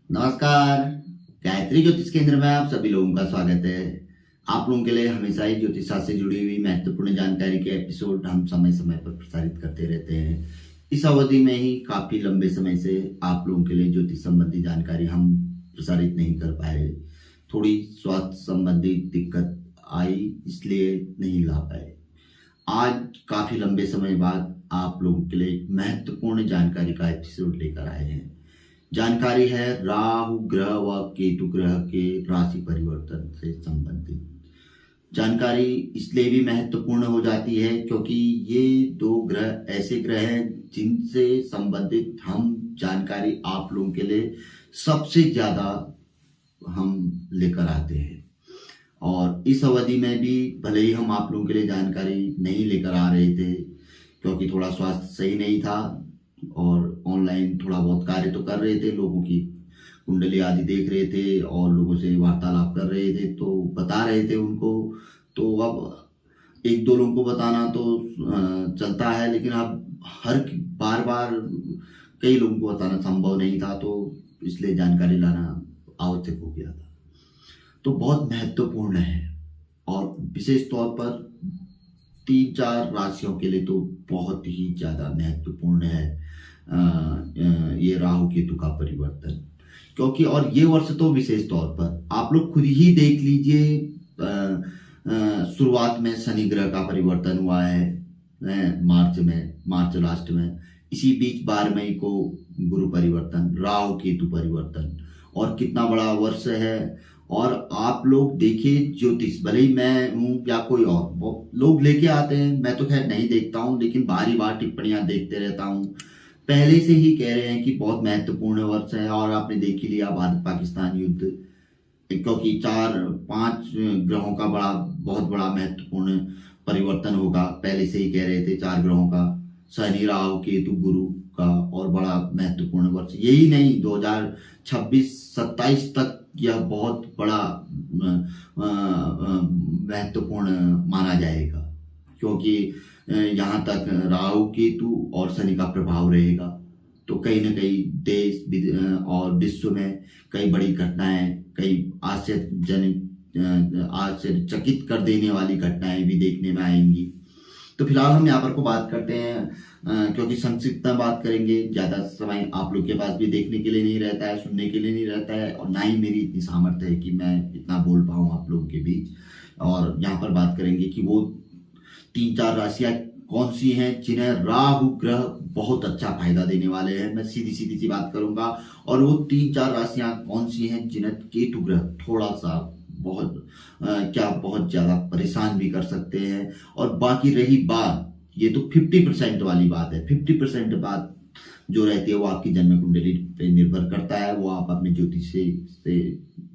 नमस्कार। गायत्री ज्योतिष केंद्र में आप सभी लोगों का स्वागत है। आप लोगों के लिए हमेशा ही ज्योतिष शास्त्र से जुड़ी हुई महत्वपूर्ण जानकारी के एपिसोड हम समय समय पर प्रसारित करते रहते हैं। इस अवधि में ही काफी लंबे समय से आप लोगों के लिए ज्योतिष संबंधी जानकारी हम प्रसारित नहीं कर पाए। थोड़ी स्वास्थ्य संबंधी दिक्कत आई, इसलिए नहीं ला पाए। आज काफी लंबे समय बाद आप लोगों के लिए एक महत्वपूर्ण जानकारी का एपिसोड लेकर आए हैं। जानकारी है राहु ग्रह व केतु ग्रह के राशि परिवर्तन से संबंधित। जानकारी इसलिए भी महत्वपूर्ण हो जाती है क्योंकि ये दो ग्रह ऐसे ग्रह हैं जिनसे संबंधित हम जानकारी आप लोगों के लिए सबसे ज्यादा हम लेकर आते हैं। और इस अवधि में भी भले ही हम आप लोगों के लिए जानकारी नहीं लेकर आ रहे थे क्योंकि थोड़ा स्वास्थ्य सही नहीं था और ऑनलाइन थोड़ा बहुत कार्य तो कर रहे थे, लोगों की कुंडली आदि देख रहे थे और लोगों से वार्तालाप कर रहे थे, तो बता रहे थे उनको। तो अब एक दो लोगों को बताना तो चलता है, लेकिन अब हर बार बार कई लोगों को बताना संभव नहीं था, तो इसलिए जानकारी लाना आवश्यक हो गया था। तो बहुत महत्वपूर्ण है और विशेष तौर पर 3-4 राशियों के लिए तो बहुत ही ज्यादा महत्वपूर्ण है ये राहु केतु का परिवर्तन। क्योंकि और ये वर्ष तो विशेष तौर पर आप लोग खुद ही देख लीजिए, शुरुआत में शनि ग्रह का परिवर्तन हुआ है मार्च लास्ट में। इसी बीच 12 मई को गुरु परिवर्तन, राहु केतु परिवर्तन, और कितना बड़ा वर्ष है। और आप लोग देखिए, ज्योतिष भले ही मैं हूँ या कोई और लोग लेके आते हैं, मैं तो खैर नहीं देखता हूँ, लेकिन बारी बार टिप्पणियां देखते रहता हूँ। पहले से ही कह रहे हैं कि बहुत महत्वपूर्ण वर्ष है। और आपने देख ही लिया भारत पाकिस्तान युद्ध, क्योंकि 4-5 ग्रहों का बहुत बड़ा महत्वपूर्ण परिवर्तन होगा। पहले से ही कह रहे थे 4 ग्रहों का, शनि राहु केतु गुरु का, और बड़ा महत्वपूर्ण वर्ष यही नहीं 2026-27 तक यह बहुत बड़ा महत्वपूर्ण माना जाएगा। क्योंकि यहाँ तक राहु केतु और शनि का प्रभाव रहेगा, तो कहीं ना कहीं देश और विश्व में कई बड़ी घटनाएं, कई आश्चर्यचकित कर देने वाली घटनाएं भी देखने में आएंगी। तो फिलहाल हम यहाँ पर को बात करते हैं, क्योंकि संक्षिप्त में बात करेंगे, ज्यादा समय आप लोग के पास भी देखने के लिए नहीं रहता है, सुनने के लिए नहीं रहता है, और ना ही मेरी इतनी सामर्थ्य है कि मैं इतना बोल पाऊँ आप लोगों के बीच। और यहाँ पर बात करेंगे कि वो 3-4 राशियां कौन सी हैं जिन्हें राहु ग्रह बहुत अच्छा फायदा देने वाले हैं। मैं सीधी सी बात करूंगा। और वो 3-4 राशियां कौन सी हैं जिन्हें केतु ग्रह थोड़ा सा बहुत ज्यादा परेशान भी कर सकते हैं। और बाकी रही बात, ये तो 50% वाली बात है। 50% बात जो रहती है वो आपकी जन्म कुंडली पे निर्भर करता है। वो आप अपने ज्योतिष से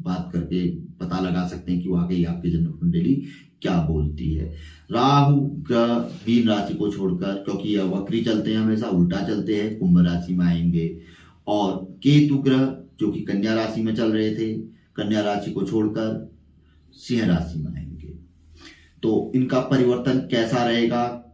बात करके पता लगा सकते हैं कि वाकई आपकी जन्म कुंडली क्या बोलती है। राहु ग्रह मीन राशि को छोड़कर, क्योंकि यह वक्री चलते हैं, हमेशा उल्टा चलते हैं, कुंभ राशि में आएंगे। और केतु ग्रह जो कि कन्या राशि में चल रहे थे, कन्या राशि को छोड़कर सिंह राशि में आएंगे। तो इनका परिवर्तन कैसा रहेगा,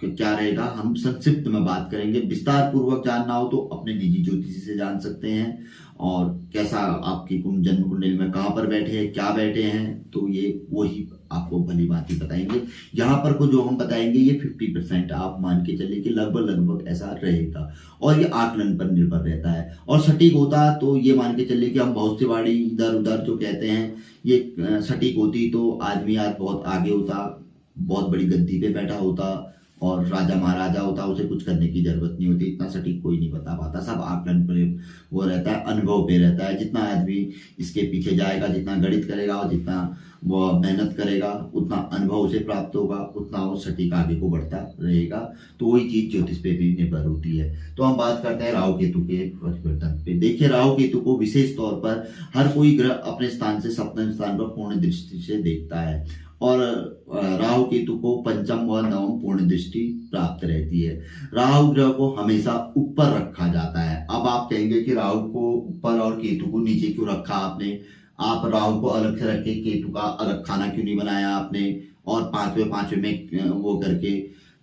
क्या रहेगा, हम संक्षिप्त में बात करेंगे। विस्तार पूर्वक जानना हो तो अपने निजी ज्योतिषी से जान सकते हैं। और कैसा आपकी जन्म कुंडली में कहां पर बैठे हैं, क्या बैठे हैं, तो ये वही आपको भली भांति बताएंगे। यहाँ पर को जो हम बताएंगे ये 50% आप मान के चलिए कि लगभग ऐसा रहेगा। और ये आकलन पर निर्भर रहता है। और सटीक होता तो ये मान के चलिए कि हम बहुत सी बाड़ी इधर उधर जो कहते हैं, ये सटीक होती तो आदमी आज बहुत आगे होता, बहुत बड़ी गद्दी पे बैठा होता और राजा महाराजा होता, उसे कुछ करने की जरूरत नहीं होती। इतना सटीक कोई नहीं बता पाता, सब आकलन पे वो रहता है, अनुभव पे रहता है। जितना आदमी इसके पीछे जाएगा, जितना गणित करेगा और जितना वो मेहनत करेगा, उतना अनुभव उसे प्राप्त होगा, उतना वो सटीक आगे को बढ़ता रहेगा। तो वही चीज ज्योतिष पे भी निर्भर होती है। तो हम बात करते हैं राहु केतु के परिवर्तन पे। देखिए, राहु केतु को विशेष तौर पर हर कोई ग्रह अपने स्थान से सप्तम स्थान पर पूर्ण दृष्टि से देखता है। और राहु केतु को पंचम व नवम पूर्ण दृष्टि प्राप्त रहती है। राहु ग्रह को हमेशा ऊपर रखा जाता है। अब आप कहेंगे कि राहु को ऊपर और केतु को नीचे क्यों रखा आपने? आप राहु को अलग से रख के केतु का अलग खाना क्यों नहीं बनाया आपने? और पांचवें में वो करके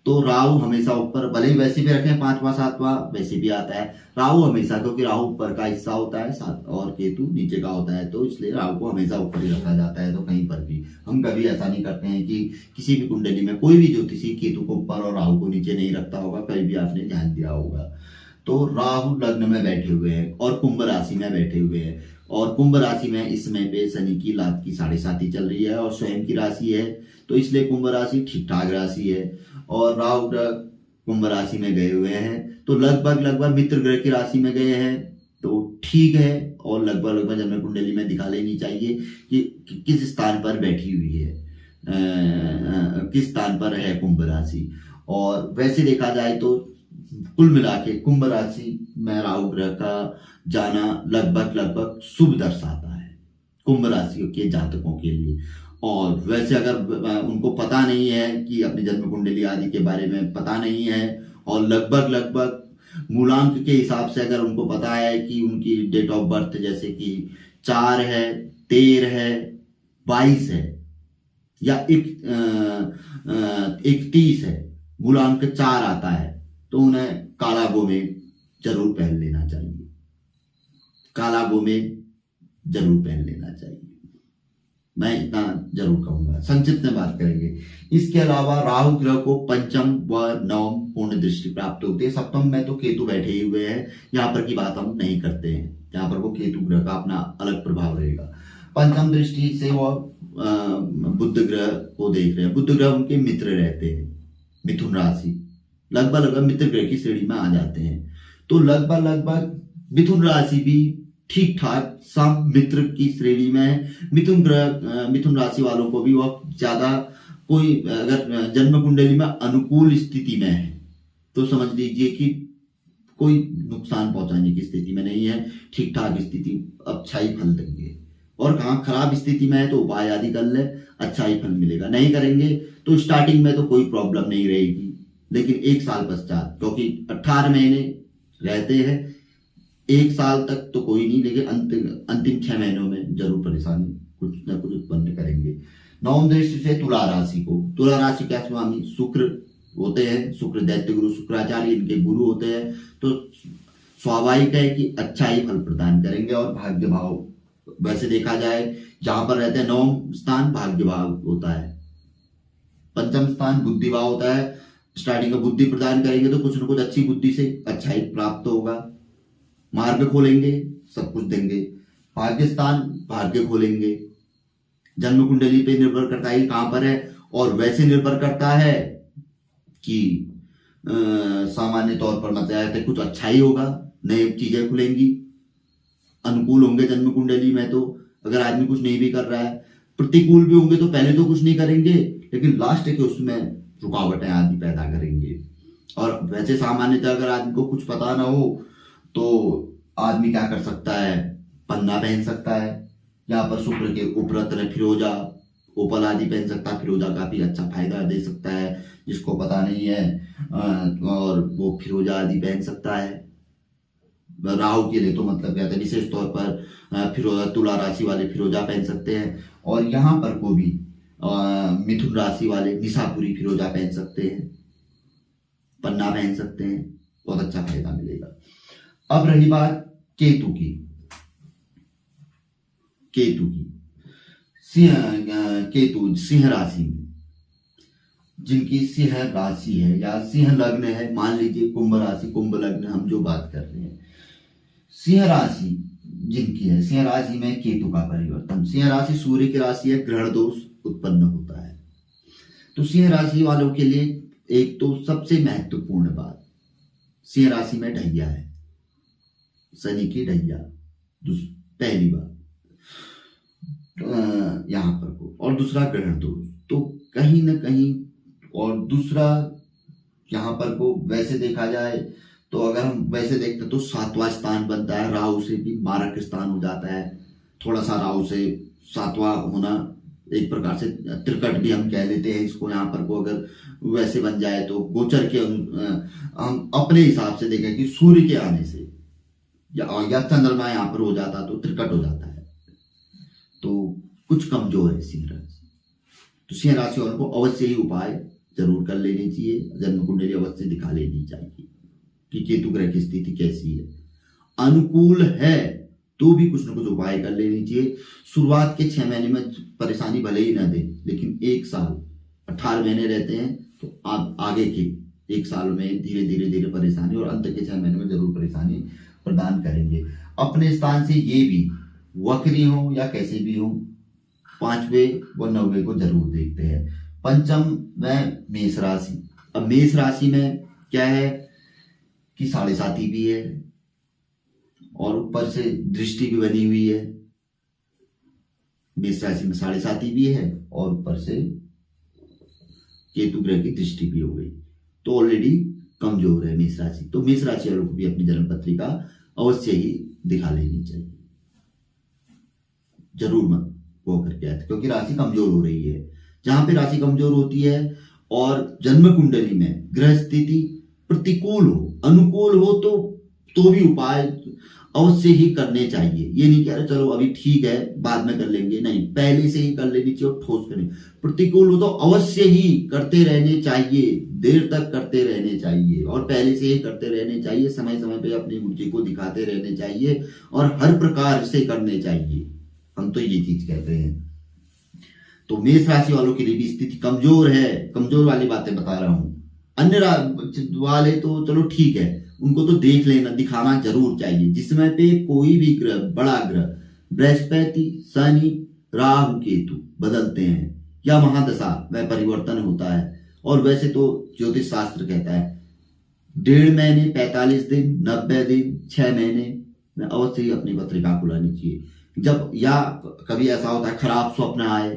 तो राहु हमेशा ऊपर, भले ही वैसे भी रखें 5वां 7वां वैसे भी आता है राहु हमेशा, क्योंकि राहु ऊपर का हिस्सा होता है साथ और केतु नीचे का होता है, तो इसलिए राहु को हमेशा ऊपर ही रखा जाता है। तो कहीं पर भी हम कभी ऐसा नहीं करते हैं कि किसी भी कुंडली में कोई भी ज्योतिषी केतु को ऊपर और राहु को नीचे नहीं रखता होगा, कहीं भी आपने ध्यान दिया होगा। तो राहु लग्न में बैठे हुए हैं और कुंभ राशि में बैठे हुए हैं, और कुंभ राशि में इस समय पे शनि की लात की 7.5 चल रही है और स्वयं की राशि है, तो इसलिए कुंभ राशि ठीक ठाक राशि है। और राहु ग्रह कुंभ राशि में गए हुए हैं, तो लगभग मित्र ग्रह की राशि में गए हैं, तो ठीक है। और लगभग जन्म कुंडली में दिखा लेनी चाहिए कि किस स्थान पर बैठी हुई है, किस स्थान पर है कुंभ राशि। और वैसे देखा जाए तो कुल मिला के कुंभ राशि में राहु ग्रह का जाना लगभग शुभ दर्शाता है कुंभ राशि के जातकों के लिए। और वैसे अगर उनको पता नहीं है कि अपनी जन्म कुंडली आदि के बारे में पता नहीं है, और लगभग मूलांक के हिसाब से अगर उनको पता है कि उनकी डेट ऑफ बर्थ जैसे कि 4 है, 13 है, 22 है या 31 है, मूलांक 4 आता है, तो उन्हें काला गोमेद जरूर पहन लेना चाहिए, काला गोमेद जरूर पहन लेना चाहिए, मैं इतना जरूर कहूंगा। संक्षिप्त में बात करेंगे। इसके अलावा राहु ग्रह को पंचम व नवम पूर्ण दृष्टि प्राप्त होती है। सप्तम में तो केतु बैठे ही हुए हैं, यहाँ पर की बात हम नहीं करते हैं, यहाँ पर वो केतु ग्रह का अपना अलग प्रभाव रहेगा। पंचम दृष्टि से वो बुध ग्रह को देख रहे हैं। बुध ग्रह उनके मित्र रहते हैं, मिथुन राशि, लगभग मित्र ग्रह की श्रेणी में आ जाते हैं। तो लगभग मिथुन राशि भी ठीक ठाक सम मित्र की श्रेणी में है। मिथुन राशि वालों को भी वह ज्यादा कोई अगर जन्म कुंडली में अनुकूल स्थिति में है तो समझ लीजिए कि कोई नुकसान पहुंचाने की स्थिति में नहीं है, ठीक ठाक स्थिति, अच्छा ही फल देंगे। और कहाँ खराब स्थिति में है तो उपाय आदि कर ले, अच्छा ही फल मिलेगा। नहीं करेंगे तो स्टार्टिंग में तो कोई प्रॉब्लम नहीं रहेगी, लेकिन 1 साल पश्चात, क्योंकि 18 महीने रहते हैं, 1 साल तक तो कोई नहीं, लेकिन अंतिम 6 महीनों में जरूर परेशानी कुछ ना कुछ उत्पन्न करेंगे। नवम दृष्टि से तुला राशि को, तुला राशि का स्वामी शुक्र होते हैं, शुक्र दैत्य गुरु शुक्राचार्य इनके गुरु होते हैं, तो स्वाभाविक है कि अच्छा ही फल प्रदान करेंगे। और भाग्य भाव वैसे देखा जाए जहां पर रहते हैं, नवम स्थान भाग्य भाव होता है, पंचम स्थान बुद्धि भाव होता है। स्टार्टिंग में बुद्धि प्रदान करेंगे तो कुछ न कुछ अच्छी बुद्धि से अच्छा ही प्राप्त होगा, मार्ग खोलेंगे, सब कुछ देंगे। भाग्य स्थान भाग्य खोलेंगे। जन्म कुंडली पे निर्भर करता है कहां पर है, और वैसे निर्भर करता है कि सामान्य तौर पर मतलब कुछ अच्छा ही होगा, नई चीजें खुलेंगी, अनुकूल होंगे जन्म कुंडली में। तो अगर आदमी कुछ नहीं भी कर रहा है, प्रतिकूल भी होंगे तो पहले तो कुछ नहीं करेंगे, लेकिन लास्ट के उसमें रुकावटें आदि पैदा करेंगे। और वैसे सामान्यतः अगर आदमी को कुछ पता ना हो तो आदमी क्या कर सकता है, पन्ना पहन सकता है, यहाँ पर शुक्र के उपरत्न फिरोजा, ओपल आदि पहन सकता है। फिरोजा काफी अच्छा फायदा दे सकता है, जिसको पता नहीं है और वो फिरोजा आदि पहन सकता है। राहु के लिए तो मतलब कहते हैं विशेष तौर पर फिरोजा, तुला राशि वाले फिरोजा पहन सकते हैं। और यहाँ पर को भी मिथुन राशि वाले निशापुरी फिरोजा पहन सकते हैं, पन्ना पहन सकते हैं, बहुत अच्छा फायदा मिलेगा। अब रही बात केतु की, केतु सिंह राशि में, जिनकी सिंह राशि है या सिंह लग्न है, मान लीजिए कुंभ राशि कुंभ लग्न हम जो बात कर रहे हैं, सिंह राशि जिनकी है, सिंह राशि में केतु का परिवर्तन, सिंह राशि सूर्य की राशि है, ग्रहण दोष उत्पन्न होता है। तो सिंह राशि वालों के लिए एक तो सबसे महत्वपूर्ण बात, सिंह राशि में ढैया है, शनि की ढैया, पहली बात यहाँ पर को, और दूसरा ग्रहण दोष, तो कहीं ना कहीं, और दूसरा यहाँ पर को वैसे देखा जाए तो अगर हम वैसे देखते तो 7वां स्थान बनता है, राहु से भी मारक स्थान हो जाता है। थोड़ा सा राहु से 7वां होना एक प्रकार से त्रिकट भी हम कह लेते हैं इसको। यहाँ पर को अगर वैसे बन जाए तो गोचर के हम अपने हिसाब से देखें कि सूर्य के आने से या चंद्रमा यहाँ पर हो जाता तो त्रिकट हो जाता है, तो कुछ कमजोर है सिंह राशि। तो सिंह राशि वालों को अवश्य ही उपाय जरूर कर लेनी चाहिए, जन्म कुंडली अवश्य दिखा लेनी चाहिए कि केतु ग्रह की स्थिति कैसी है। अनुकूल है तो भी कुछ ना कुछ उपाय कर लेनी चाहिए। शुरुआत के 6 महीने में परेशानी भले ही ना दे, लेकिन 1 साल 18 महीने रहते हैं, तो आप आगे के 1 साल में धीरे धीरे धीरे परेशानी और अंत के 6 महीने में जरूर परेशानी प्रदान करेंगे। अपने स्थान से ये भी वक्री हो या कैसे भी हो, 5वें व 9वें को जरूर देखते हैं। पंचम में मेष राशि। अब मेष राशि में क्या है कि 7.5 भी है और ऊपर से दृष्टि भी बनी हुई है। मेष राशि में 7.5 भी है और ऊपर से केतु ग्रह की दृष्टि भी हो गई, तो ऑलरेडी कमजोर है मेष राशि। तो मेष राशि वालों को भी अपनी जन्म पत्रिका अवश्य ही दिखा लेनी चाहिए, जरूर मत वो करके आते, क्योंकि राशि कमजोर हो रही है। जहां पे राशि कमजोर होती है और जन्म कुंडली में ग्रह स्थिति प्रतिकूल हो, अनुकूल हो, तो भी उपाय अवश्य ही करने चाहिए। ये नहीं कह रहे चलो अभी ठीक है बाद में कर लेंगे, नहीं, पहले से ही कर लेनी चाहिए और ठोस करें। प्रतिकूल हो तो अवश्य ही करते रहने चाहिए, देर तक करते रहने चाहिए और पहले से ही करते रहने चाहिए। समय समय पे अपनी रुचि को दिखाते रहने चाहिए और हर प्रकार से करने चाहिए। हम तो ये चीज कहते हैं। तो मेष राशि वालों की भी स्थिति कमजोर है, कमजोर वाली बातें बता रहा हूं। अन्य वाले तो चलो ठीक है, उनको तो देख लेना, दिखाना जरूर चाहिए। जिसमें पे कोई भी ग्रह, बड़ा ग्रह, बृहस्पति, शनि, राहु, केतु बदलते हैं या महादशा में परिवर्तन होता है, और वैसे तो ज्योतिष शास्त्र कहता है 1.5 महीने, 45 दिन, 90 दिन, 6 महीने में अवश्य ही अपनी पत्रिका खुलानी चाहिए। जब या कभी ऐसा होता है खराब स्वप्न आए,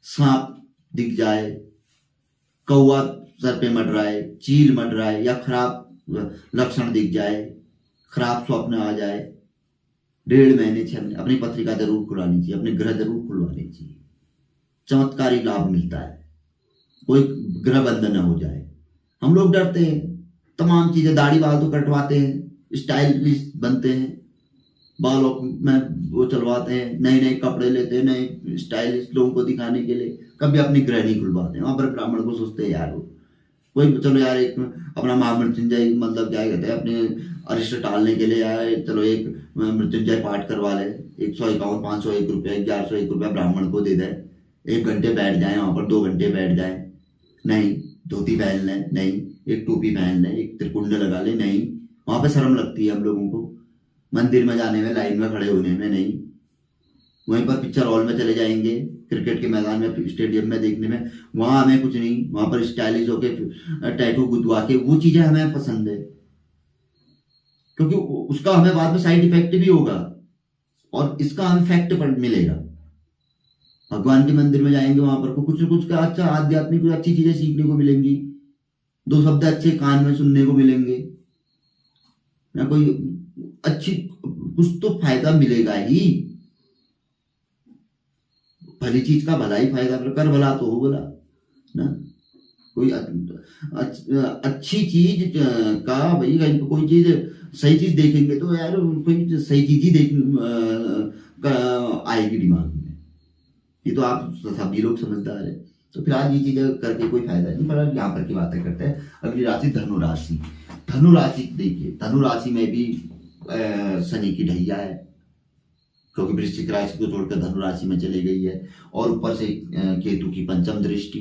सांप दिख जाए, कौवा सर पे मंडराए, चील मंडराए या खराब लक्षण दिख जाए, खराब स्वप्न आ जाए, 1.5 महीने, 6 महीने अपनी पत्रिका जरूर खुलवानी चाहिए, अपने ग्रह जरूर खुलवानी चाहिए। चमत्कारी लाभ मिलता है, कोई ग्रह बंद न हो जाए। हम लोग डरते हैं, तमाम चीजें, दाढ़ी बाल तो कटवाते हैं, स्टाइलिश बनते हैं, बालों में वो चलवाते हैं, नए नए कपड़े लेते हैं, नए स्टाइलिश लोगों को दिखाने के लिए, कभी अपनी ग्रह नहीं खुलवाते। वहां पर ब्राह्मण को सोचते हैं यार कोई चलो यार एक अपना महामृत्युंजय, मतलब क्या कहते हैं, अपने अरिष्ट टालने के लिए आए, चलो एक मृत्युंजय पाठ करवा ले, 151, 501 रुपया, 1101 रुपया ब्राह्मण को दे दे, 1 घंटे बैठ जाए वहां पर, 2 घंटे बैठ जाए, नहीं, धोती पहन ले, नहीं, एक टोपी पहन ले, एक त्रिकुंड लगा ले, नहीं, वहां पे शर्म लगती है हम लोगों को, मंदिर में जाने में, लाइन में खड़े होने में, नहीं, वहीं पर पिक्चर हॉल में चले जाएंगे, क्रिकेट के मैदान में, स्टेडियम में देखने में, वहां हमें कुछ नहीं, वहां पर स्टाइलिश होके टैटू गुदवा के, वो चीजें हमें पसंद है, क्योंकि उसका हमें बाद में साइड इफेक्ट भी होगा और इसका हमें फैक्ट पर मिलेगा। भगवान के मंदिर में जाएंगे, वहां पर कुछ न कुछ का अच्छा आध्यात्मिक कुछ अच्छी चीजें सीखने को मिलेंगी, 2 शब्द अच्छे कान में सुनने को मिलेंगे, ना कोई अच्छी कुछ तो फायदा मिलेगा ही। भली चीज का भला ही फायदा, कर भला तो हो भला ना। कोई अच्छी चीज का भाई, कोई चीज सही चीज देखेंगे तो यार कोई सही चीज ही आएगी दिमाग में। ये तो आप सभी लोग समझदार है, तो फिर आज ये चीजें करके कोई फायदा नहीं। पर यहाँ पर की बातें करते हैं। अगली राशि धनु राशि। धनु राशि देखिए, धनु राशि में भी शनि की ढैया है, क्योंकि वृश्चिक राशि को छोड़कर धनु राशि में चली गई है और ऊपर से केतु की पंचम दृष्टि।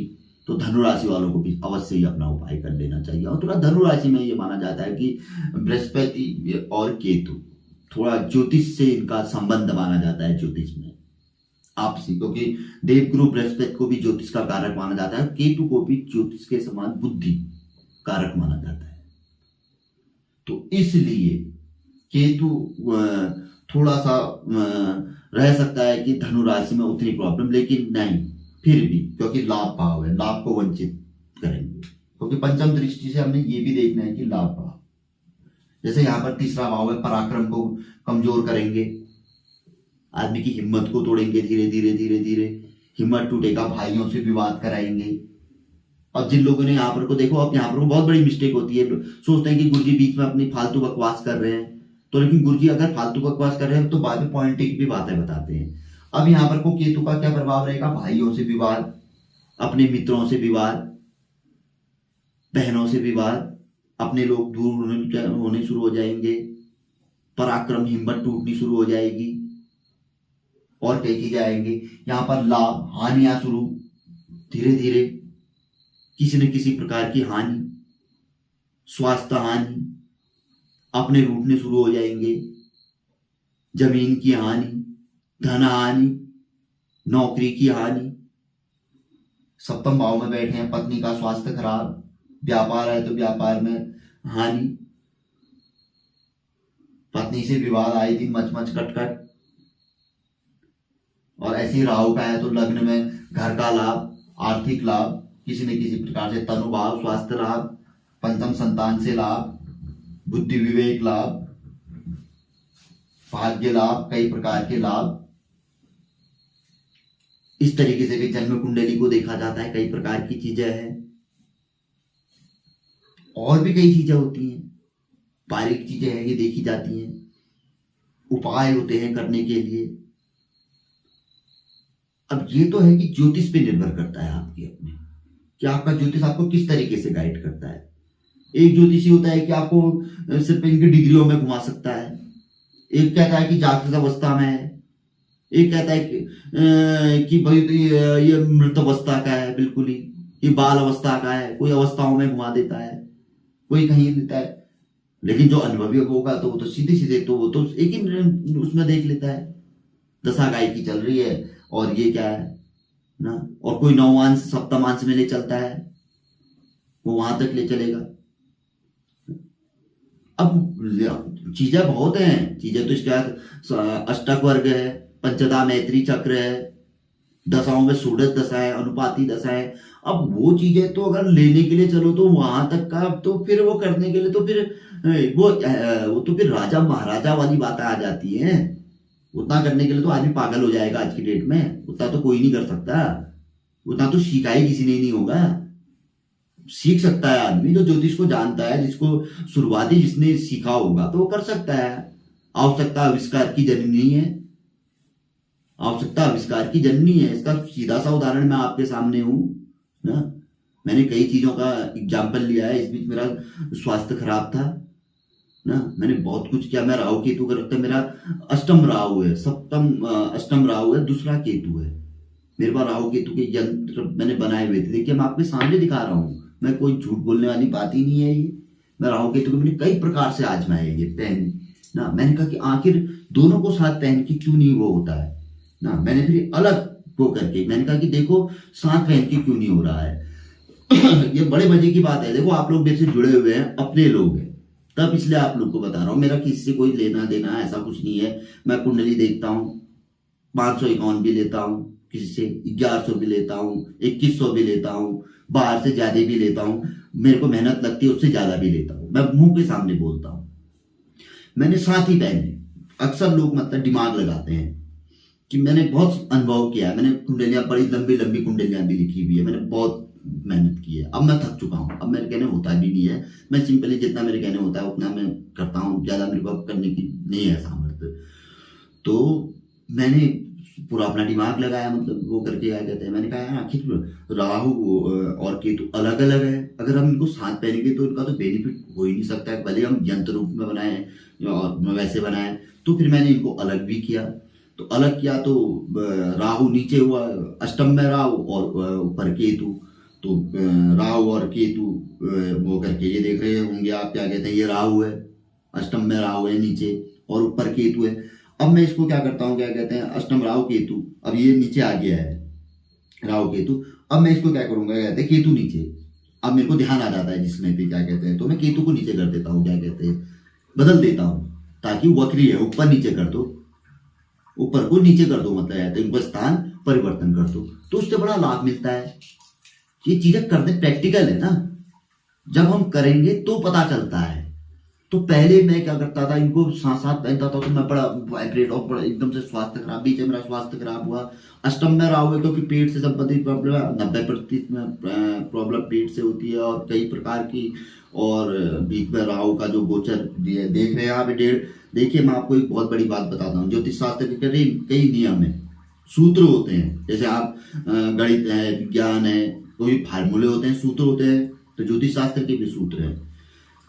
तो धनु राशि वालों को भी अवश्य ही अपना उपाय कर लेना चाहिए। और थोड़ा धनु राशि में ये माना जाता है कि बृहस्पति और केतु थोड़ा ज्योतिष से इनका संबंध माना जाता है, ज्योतिष में आपसी, क्योंकि देवगुरु बृहस्पति को भी ज्योतिष का कारक माना जाता है, केतु को भी ज्योतिष के समान बुद्धि कारक माना जाता है। तो इसलिए केतु थोड़ा सा रह सकता है कि धनु राशि में उतनी प्रॉब्लम, लेकिन नहीं, फिर भी क्योंकि लाभ भाव है, लाभ को वंचित करेंगे, क्योंकि पंचम दृष्टि से हमने ये भी देखना है कि लाभ भाव, जैसे यहाँ पर तीसरा भाव है, पराक्रम को कमजोर करेंगे, आदमी की हिम्मत को तोड़ेंगे, धीरे धीरे धीरे धीरे हिम्मत टूटेगा, भाइयों से विवाद कराएंगे। अब जिन लोगों ने यहाँ पर को देखो, अब यहाँ पर बहुत बड़ी मिस्टेक होती है, सोचते हैं कि गुरुजी बीच में अपनी फालतू बकवास कर रहे हैं, तो लेकिन गुरुजी अगर फालतू बकवास कर रहे हैं तो बाद में पॉइंटिक भी बातें बताते हैं। अब यहाँ पर को केतु का क्या प्रभाव रहेगा, भाइयों से विवाद, अपने मित्रों से विवाद, बहनों से विवाद, अपने लोग दूर होने शुरू हो जाएंगे, पराक्रम हिम्मत टूटनी शुरू हो जाएगी, और कई चीजें आएंगी। यहाँ पर लाभ हानियां शुरू, धीरे धीरे किसी न किसी प्रकार की हानि, स्वास्थ्य हानि, अपने रूठने शुरू हो जाएंगे, जमीन की हानि, धन हानि, नौकरी की हानि। सप्तम भाव में बैठे हैं, पत्नी का स्वास्थ्य खराब, व्यापार है तो व्यापार में हानि, पत्नी से विवाद आए दिन, मच मच कटकट। और ऐसे राहु का है तो लग्न में घर का लाभ, आर्थिक लाभ, किसी न किसी प्रकार से तनुभाव, स्वास्थ्य लाभ, पंचम संतान से लाभ, बुद्धि विवेक लाभ, भाग्य लाभ, कई प्रकार के लाभ। इस तरीके से भी जन्म कुंडली को देखा जाता है। कई प्रकार की चीजें हैं, और भी कई चीजें होती हैं, बारीक चीजें हैं, ये देखी जाती हैं, उपाय होते हैं करने के लिए। अब ये तो है कि ज्योतिष पे निर्भर करता है आपके अपने, कि आपका ज्योतिष आपको किस तरीके से गाइड करता है। एक ज्योतिषी होता है कि आपको सिर्फ इनकी डिग्रियों में घुमा सकता है, एक कहता है कि जागृत अवस्था में है, एक कहता है कि भाई ये मृत अवस्था का है, बिल्कुल ही ये बाल अवस्था का है, कोई अवस्थाओं में घुमा देता है, कोई कहीं देता है। लेकिन जो अनुभवी होगा तो वो तो सीधे सीधे तो वो तो एक ही उसमें देख लेता है, दशा गाय की चल रही है और ये क्या है ना, और कोई नौमांश सप्तमांश में ले चलता है, वो वहां तक ले चलेगा। अब चीजें बहुत हैं, चीजें तो इसके बाद अष्टक वर्ग है, पंचदा मैत्री चक्र है, दशाओं में षोडश दशा है, अनुपाती दशा है। अब वो चीजें तो अगर लेने के लिए चलो तो वहां तक का, तो फिर वो करने के लिए तो फिर वो तो फिर राजा महाराजा वाली बातें आ जाती हैं। उतना करने के लिए तो आदमी पागल हो जाएगा आज की डेट में, उतना तो कोई नहीं कर सकता, उतना तो सीखा ही किसी ने नहीं होगा। सीख सकता है आदमी जो ज्योतिष को जानता है, जिसको शुरुआती जिसने सीखा होगा तो वो कर सकता है। आवश्यकता आविष्कार की जननी है, आवश्यकता आविष्कार की जननी है। इसका सीधा सा उदाहरण मैं आपके सामने हूं ना, मैंने कई चीजों का एग्जाम्पल लिया है। इस बीच मेरा स्वास्थ्य खराब था ना, मैंने बहुत कुछ किया। मैं राहु केतु का रखता, मेरा अष्टम राहु है, सप्तम अष्टम राहु है, दूसरा केतु है। मेरे पास राहु केतु के यंत्र मैंने बनाए हुए थे, देखिए मैं आपके सामने दिखा रहा हूँ, मैं कोई झूठ बोलने वाली बात ही नहीं है ये। मैं राहु केतु के मैंने कई प्रकार से आजमाए ये पहन ना, मैंने कहा कि आखिर दोनों को साथ पहन के क्यों नहीं वो होता है ना। मैंने फिर अलग वो करके मैंने कहा कि देखो साथ पहन के क्यों नहीं हो रहा है। ये बड़े मजे की बात है। देखो आप लोग मेरे से जुड़े हुए हैं, अपने लोग हैं, तब इसलिए आप लोग को बता रहा हूँ। मेरा किसी से कोई लेना देना ऐसा कुछ नहीं है। मैं कुंडली देखता हूँ, 551 भी लेता हूँ, किसी से 1100 भी लेता हूँ, 2100 भी लेता हूँ, बाहर से ज्यादा भी लेता हूँ। मेरे को मेहनत लगती है उससे ज्यादा भी लेता हूँ, मैं मुंह के सामने बोलता हूँ। मैंने साथ ही पहने। अक्सर लोग मतलब दिमाग लगाते हैं कि मैंने बहुत अनुभव किया है, मैंने कुंडलियां बड़ी लंबी लंबी कुंडलियां भी लिखी हुई है, मैंने बहुत मेहनत की है। अब मैं थक चुका हूँ, अब मेरे कहने होता भी नहीं है। मैं सिंपली जितना मेरे कहने होता है उतना मैं करता हूँ, ज्यादा मेरे को करने की नहीं है सामर्थ्य। तो मैंने पूरा अपना दिमाग लगाया, मतलब वो करके क्या कहते हैं, मैंने कहा आखिर राहु और केतु अलग अलग है, अगर हम इनको साथ पहनेंगे तो इनका तो बेनिफिट हो ही नहीं सकता है, भले हम यंत्र रूप में बनाए और वैसे बनाए। तो फिर मैंने इनको अलग भी किया। तो अलग किया तो राहु नीचे हुआ, अष्टम में राहु और ऊपर केतु। तो राहु और केतु वो करके ये देख रहे होंगे आप, क्या कहते हैं, ये राहु है, अष्टम में राहु है नीचे और ऊपर केतु है। अब मैं इसको क्या करता हूँ, क्या कहते हैं, अष्टम राहु केतु, अब ये नीचे आ गया है राहु केतु। अब मैं इसको क्या करूंगा, कहते हैं केतु नीचे। अब मेरे को ध्यान आ जाता है जिसमें भी, क्या कहते हैं, तो मैं केतु को नीचे कर देता हूँ, क्या कहते हैं, बदल देता हूँ, ताकि वक्री है ऊपर नीचे कर दो, ऊपर को नीचे कर दो, मतलब तो इनको स्थान परिवर्तन कर दो, तो उससे बड़ा लाभ मिलता है। ये चीजें करने प्रैक्टिकल है ना, जब हम करेंगे तो पता चलता है। तो पहले मैं क्या करता था, इनको साथ साथ पहनता था तो मैं बड़ा वाइब्रेट और बड़ा एकदम से स्वास्थ्य खराब, बीच में मेरा स्वास्थ्य खराब हुआ। अष्टम में राहु है क्योंकि पेट से संबंधित प्रॉब्लम 90% में प्रॉब्लम पेट से होती है और कई प्रकार की। और बीच में राहु का जो गोचर देख रहे हैं आप, देखिए मैं आपको एक बहुत बड़ी बात बताता हूँ। ज्योतिष शास्त्र के कई नियम है, सूत्र होते हैं, जैसे आप गणित है, विज्ञान है, कोई फार्मूले होते हैं, सूत्र होते हैं। तो ज्योतिष शास्त्र के भी सूत्र है।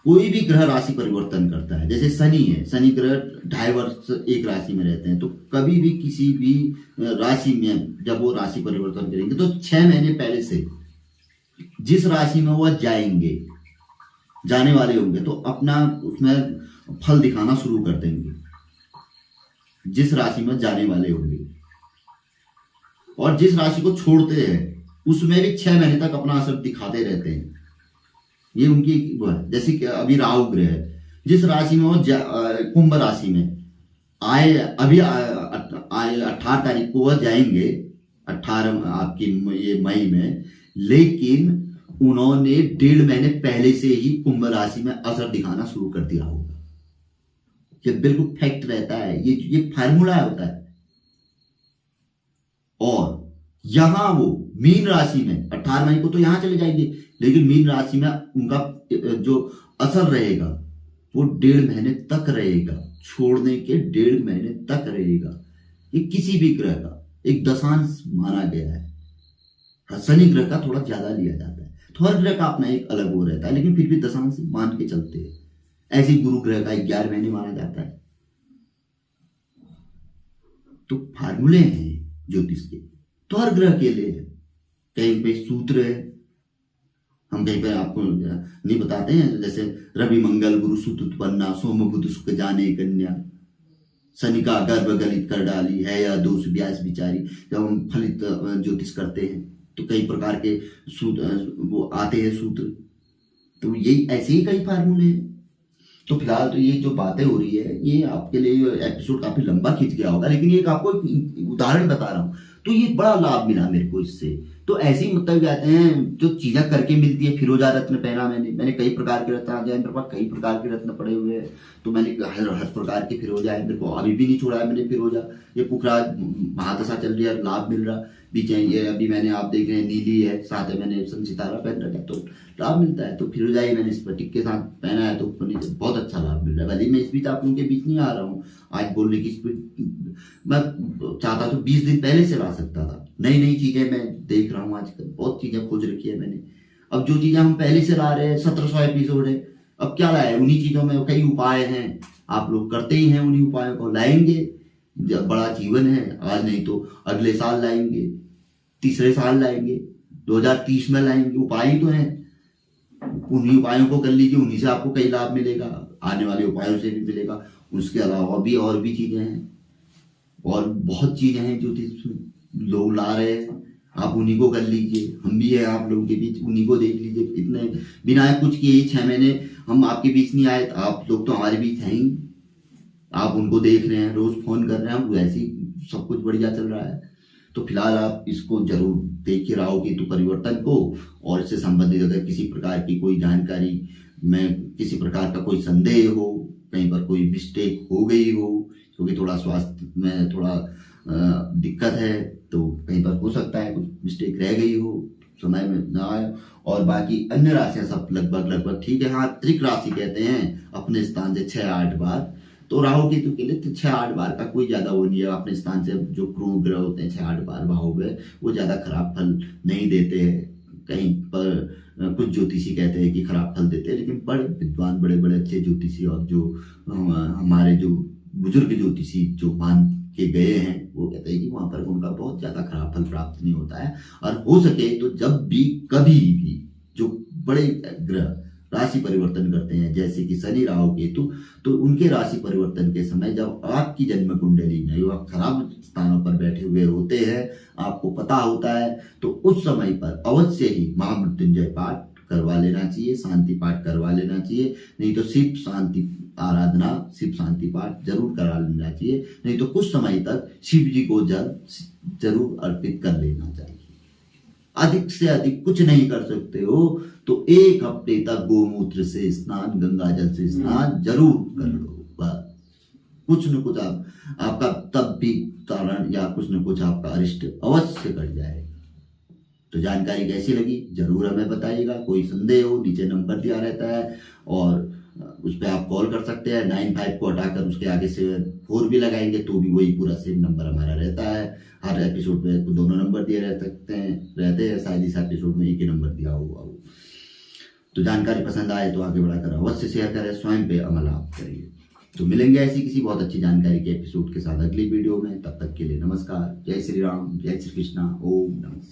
कोई भी ग्रह राशि परिवर्तन करता है, जैसे शनि है, शनि ग्रह 2.5 वर्ष एक राशि में रहते हैं, तो कभी भी किसी भी राशि में जब वो राशि परिवर्तन करेंगे तो 6 महीने पहले से जिस राशि में वो जाएंगे, जाने वाले होंगे, तो अपना उसमें फल दिखाना शुरू कर देंगे जिस राशि में जाने वाले होंगे। और जिस राशि को छोड़ते हैं उसमें भी 6 महीने तक अपना असर दिखाते रहते हैं। ये उनकी वो है। जैसे कि अभी राहु ग्रह है, जिस राशि में वो कुंभ राशि में आए, अभी 18 तारीख को वह जाएंगे, 18 आपकी ये मई में, लेकिन उन्होंने 1.5 महीने पहले से ही कुंभ राशि में असर दिखाना शुरू कर दिया होगा। ये बिल्कुल फैक्ट रहता है, ये फार्मूला होता है। और यहां वो मीन राशि में 18 मई को तो यहां चले जाएंगे, लेकिन मीन राशि में उनका जो असर रहेगा वो 1.5 महीने तक रहेगा, छोड़ने के 1.5 महीने तक रहेगा। ये किसी भी ग्रह का एक दशांश माना गया है। शनि ग्रह का थोड़ा ज्यादा लिया जाता है, तो हर ग्रह का अपना एक अलग वो रहता है, लेकिन फिर भी दशांश मान के चलते हैं। ऐसे गुरु ग्रह का 11 महीने माना जाता है। तो फार्मूले हैं ज्योतिष के, तो हर ग्रह के लिए है। कहीं पे सूत्र है, हम कहीं पे आपको नहीं बताते हैं, जैसे रवि मंगल गुरु सुत उत्पन्ना, सोम बुध सुख जाने कन्या, शनि का गर्भ गलित कर डाली है या दोष व्यास विचारी। जब हम फलित ज्योतिष करते हैं तो कई प्रकार के वो आते हैं सूत्र, तो यही ऐसे ही कई फार्मूले हैं। तो फिलहाल तो ये जो बातें हो रही है, ये आपके लिए एपिसोड काफी लंबा खींच गया होगा, लेकिन ये आपको एक उदाहरण बता रहा हूँ, तो ये बड़ा लाभ मिला मेरे को इससे। तो ऐसे ही मतलब कहते हैं जो चीजें करके मिलती है। फिरोजा रत्न पहना मैंने कई प्रकार के रत्न आ जाए, मेरे पास कई प्रकार के रत्न पड़े हुए हैं, तो मैंने हर प्रकार के फिरोजा है, मेरे को अभी भी नहीं छोड़ा है मैंने फिरोजा। ये पुखराज महादशा चल रही है, लाभ मिल रहा बीच ये अभी मैंने आप देख रहे हैं नीली है, साथ में मैंने सन सितारा पहन रखा है, तो लाभ मिलता है। तो फिरोजा ही मैंने स्फटिक के साथ पहना है, तो बहुत अच्छा लाभ मिल रहा है। भले मैं इस बीच आप लोगों के बीच नहीं आ रहा हूँ, आज बोलने की स्पीड मैं चाहता तो 20 दिन पहले से ला सकता था। नई नई चीजें मैं देख रहा हूँ, आजकल बहुत चीजें खोज रखी है मैंने। अब जो चीजें हम पहले से ला रहे हैं, 1700 एपिसोड है, अब क्या लाए, उन्हीं चीजों में कई उपाय हैं, आप लोग करते ही हैं, उन्हीं उपायों को लाएंगे। जब बड़ा जीवन है, आज नहीं तो अगले साल लाएंगे, तीसरे साल लाएंगे, 2030 में लाएंगे। उपाय ही तो हैं, उन्हीं उपायों को कर लीजिए, उन्हीं से आपको कई लाभ मिलेगा, आने वाले उपायों से भी मिलेगा। उसके अलावा भी और भी चीजें हैं, और बहुत चीजें हैं जो लोग ला रहे हैं, आप उन्हीं को कर लीजिए। हम भी है आप लोगों के बीच, उन्हीं को देख लीजिए। इतने बिना कुछ किए 6 महीने हम आपके बीच नहीं आए, आप लोग तो हमारे बीच हैं ही। आप उनको देख रहे हैं, रोज फोन कर रहे हैं, हम वैसे ही सब कुछ बढ़िया चल रहा है। तो फिलहाल आप इसको जरूर देखिए, राहु केतु परिवर्तन को, और इससे संबंधित अगर किसी प्रकार की कोई जानकारी में किसी प्रकार का कोई संदेह हो, कहीं पर कोई मिस्टेक हो गई हो, क्योंकि थोड़ा स्वास्थ्य में थोड़ा दिक्कत है, तो कहीं पर हो सकता है कुछ मिस्टेक रह गई हो, समय में ना आए। और बाकी अन्य राशियां सब लगभग ठीक है। हाँ, त्रिक राशि कहते हैं अपने स्थान से 6-8 बार, तो राहु केतु के लिए 6-8 बार का कोई ज्यादा वो नहीं है। अपने स्थान से जो क्रूर ग्रह होते हैं 6-8 बार राहु में, वो ज्यादा खराब फल नहीं देते हैं। कहीं पर कुछ ज्योतिषी कहते हैं कि खराब फल देते हैं, लेकिन बड़े विद्वान, बड़े बड़े अच्छे ज्योतिषी और जो हमारे जो बुजुर्ग ज्योतिषी जो मान के गए हैं, वो कहते हैं कि वहां पर उनका बहुत ज्यादा खराब फल प्राप्त नहीं होता है। और हो सके तो जब भी कभी भी जो बड़े ग्रह राशि परिवर्तन करते हैं, जैसे कि शनि राहु केतु, तो उनके राशि परिवर्तन के समय जब आपकी जन्म कुंडली में वह खराब स्थानों पर बैठे हुए होते हैं, आपको पता होता है, तो उस समय पर अवश्य ही महामृत्युंजय पाठ करवा लेना चाहिए, शांति पाठ करवा लेना चाहिए। नहीं तो शिव शांति आराधना, शिव शांति पाठ जरूर करा लेना चाहिए। नहीं तो कुछ समय तक शिव जी को जल जरूर अर्पित कर लेना चाहिए। अधिक से अधिक कुछ नहीं कर सकते हो तो 1 हफ्ते तक गोमूत्र से स्नान, गंगा जल से स्नान जरूर कर लो। कुछ न कुछ आपका तब भी कारण या कुछ न कुछ आपका अरिष्ट अवश्य कट जाएगा। तो जानकारी कैसी लगी जरूर हमें बताइएगा। कोई संदेह हो, नीचे नंबर दिया रहता है और उस पर आप कॉल कर सकते हैं। 95 को हटाकर उसके आगे से 4 भी लगाएंगे तो भी वही पूरा सेम नंबर हमारा रहता है। हर एपिसोड में दोनों नंबर दिए रहते हैं, शायद इस एपिसोड में एक ही नंबर दिया हुआ हो। तो जानकारी पसंद आए तो आगे बढ़ाकर अवश्य शेयर करें, स्वयं पे अमल आप करिए। तो मिलेंगे ऐसी किसी बहुत अच्छी जानकारी के एपिसोड के साथ अगली वीडियो में। तब तक के लिए नमस्कार, जय श्री राम, जय श्री कृष्णा, ओम नमः शिवाय।